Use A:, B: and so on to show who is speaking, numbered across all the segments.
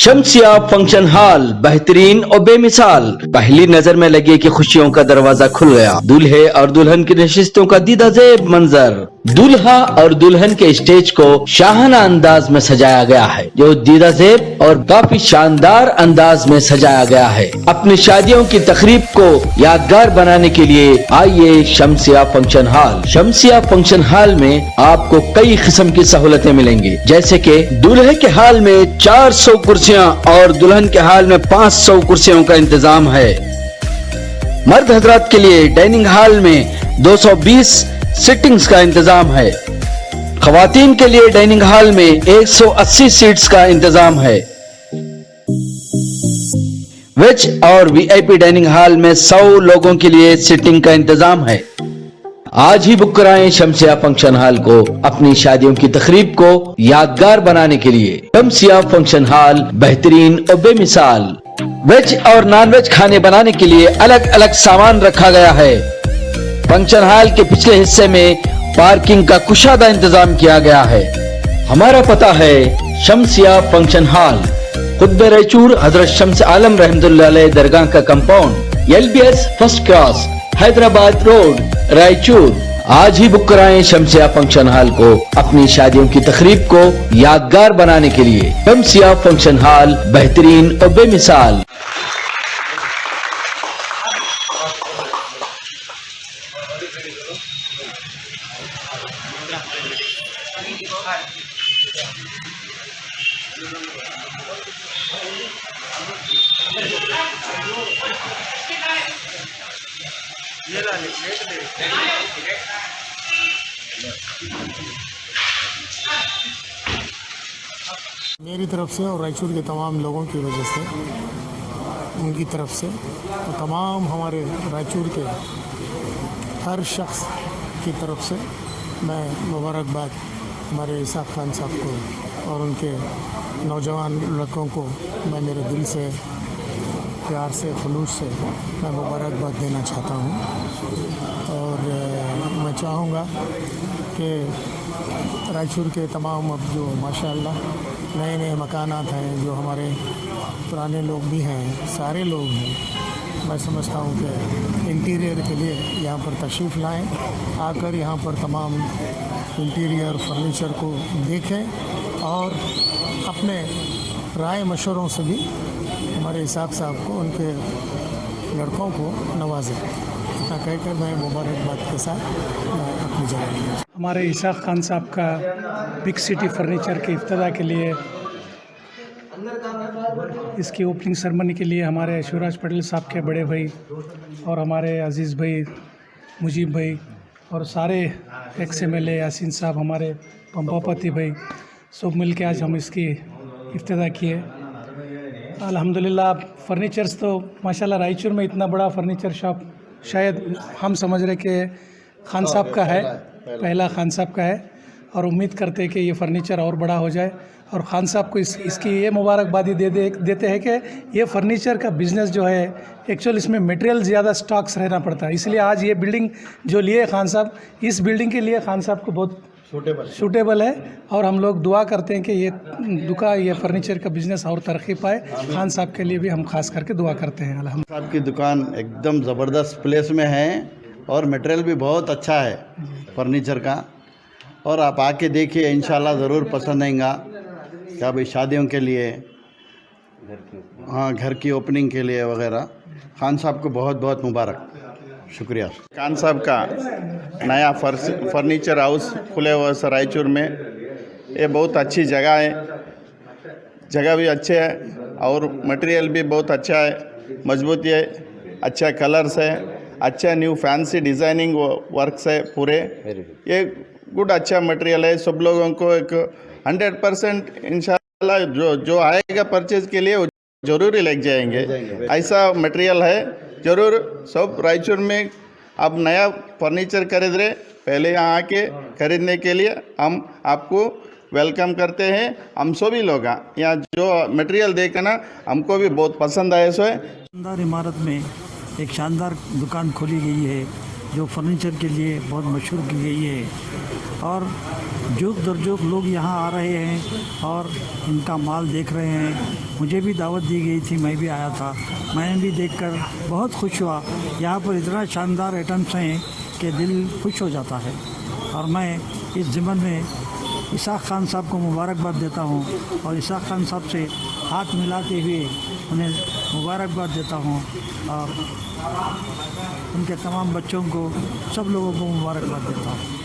A: शमसिया function hall बेहतरीन और बेमिसाल। पहली नजर में लगे कि खुशियों का दरवाजा खुल गया। दूल्हे और दुल्हन की नशिस्तों का दीदाजेब मंजर। दूल्हा और दुल्हन के स्टेज को शाहाना अंदाज में सजाया गया है, जो दीदाजेब और काफी शानदार अंदाज में सजाया गया है। अपनी शादियों की तकरीब को यादगार बनाने के लिए आइए शमसिया फंक्शन हॉल। शमसिया फंक्शन हॉल में आपको कई किस्म की सहूलतें मिलेंगी, जैसे कि दूल्हे के हाल में 400 कुर्सियां और दुल्हन के हाल में 500 कुर्सियों का इंतजाम है। मर्द हजरात के लिए डाइनिंग हॉल में 220 सिटिंग्स का इंतजाम है। खवातीन के लिए डाइनिंग हॉल में 180 सीट्स का इंतजाम है। वेज और वीआईपी डाइनिंग हॉल में 100 लोगों के लिए सिटिंग का इंतजाम है। आज ही बुक कराएं शमसिया फंक्शन हॉल को अपनी शादियों की तकरीब को यादगार बनाने के लिए। शमसिया फंक्शन हॉल बेहतरीन और बेमिसाल। वेज और नॉन वेज खाने बनाने के लिए अलग अलग सामान रखा गया है। फंक्शन हॉल के पिछले हिस्से में पार्किंग का कुशादा इंतजाम किया गया है। हमारा पता है शमसिया फंक्शन हॉल, खुतबे रायचूर हजरत शम्स आलम रहमतुल्लाह अलैह दरगाह का compound, LBS first class, Hyderabad road, Raichur. आज ही बुक कराएं शमसिया फंक्शन हॉल को अपनी शादियों की तकरीब को यादगार बनाने के लिए। शमसिया फंक्शन हॉल बेहतरीन और बेमिसाल।
B: मेरी तरफ से और रायचूर के तमाम लोगों की वजह से, उनकी तरफ से और तमाम हमारे रायचूर के हर शख्स की तरफ से मैं मुबारकबाद हमारे इसाक खान साहब को और उनके नौजवान लड़कों को मैं मेरे दिल से प्यार से खुलूस से मैं मुबारकबाद देना चाहता हूँ। और मैं चाहूँगा कि रायचूर के तमाम अब जो माशाअल्लाह नए नए मकानात हैं, जो हमारे पुराने लोग भी हैं, सारे लोग हैं, मैं समझता हूँ कि इंटीरियर के लिए यहाँ पर तशरीफ़ लाएँ, आकर यहाँ पर तमाम इंटीरियर फर्नीचर को देखें और अपने राय मशवरों से भी हमारे इसाक साहब को, उनके लड़कों को नवाजें। इतना कहकर मैं मुबारकबाद के साथ मैं अपनी जगह लूँगा।
C: हमारे इसाक खान साहब का बिग सिटी फर्नीचर के इफ्तिताह के लिए, इसकी ओपनिंग सेरेमनी के लिए हमारे शिवराज पटेल साहब के बड़े भाई और हमारे अजीज़ भाई मुजीब भाई और सारे XMLA यासीन साहब, हमारे पंपापति भाई, सब मिल के आज हम इसकी इफ्तिताह किए। अल्हम्दुलिल्लाह फर्नीचर्स तो माशाल्लाह रायचूर में इतना बड़ा फर्नीचर शॉप शायद हम समझ रहे कि खान साहब का है, पहला खान साहब का है, और उम्मीद करते हैं कि ये फर्नीचर और बड़ा हो जाए। और खान साहब को इसकी ये मुबारकबादी देते हैं कि ये फर्नीचर का बिज़नेस जो है, एक्चुअल इसमें मटेरियल ज़्यादा स्टॉक्स रहना पड़ता है, इसलिए आज ये बिल्डिंग जो लिए खान साहब, इस बिल्डिंग के लिए खान साहब को बहुत सूटेबल है। और हम लोग दुआ करते हैं कि ये फर्नीचर का बिज़नेस और तरक्की पाए। खान साहब के लिए भी हम खास करके दुआ करते हैं। अल्हम्दुलिल्लाह
D: साहब की दुकान एकदम ज़बरदस्त प्लेस में है और मटेरियल भी बहुत अच्छा है फर्नीचर का, और आप आके देखिए, इंशाल्लाह ज़रूर पसंद आएगा। क्या भाई शादियों के लिए, हाँ, घर की ओपनिंग के लिए वगैरह। खान साहब को बहुत बहुत मुबारक, शुक्रिया।
E: खान साहब का नया फर्नीचर हाउस खुले हुए सर रायचूर में, ये बहुत अच्छी जगह है, जगह भी अच्छे है और मटेरियल भी बहुत अच्छा है, मजबूती है, अच्छा कलर्स है, अच्छा न्यू फैंसी डिज़ाइनिंग वर्क्स है पूरे। ये गुड अच्छा मटेरियल है, सब लोगों को एक 100% इंशाल्लाह जो आएगा परचेज के लिए ज़रूर ही लेके जाएंगे, ऐसा मटेरियल है। ज़रूर सब रायचूर में आप नया फर्नीचर खरीद रहे, पहले यहाँ आके खरीदने के लिए हम आपको वेलकम करते हैं। हम सभी लोग यहाँ जो मटेरियल देखा ना, हमको भी बहुत पसंद आया। सो है
F: शानदार इमारत में एक शानदार दुकान खोली गई है जो फर्नीचर के लिए बहुत मशहूर की गई है, और जुग दर जुग लोग यहाँ आ रहे हैं और इनका माल देख रहे हैं। मुझे भी दावत दी गई थी, मैं भी आया था, मैंने भी देखकर बहुत खुश हुआ। यहाँ पर इतना शानदार आइटम्स हैं कि दिल खुश हो जाता है। और मैं इस ज़िम्मन में इसाक खान साहब को मुबारकबाद देता हूँ और इसाक खान साहब से हाथ मिलाते हुए उन्हें मुबारकबाद देता हूँ और उनके तमाम बच्चों को, सब लोगों को मुबारकबाद देता हूँ।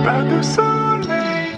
G: Pas de soleil,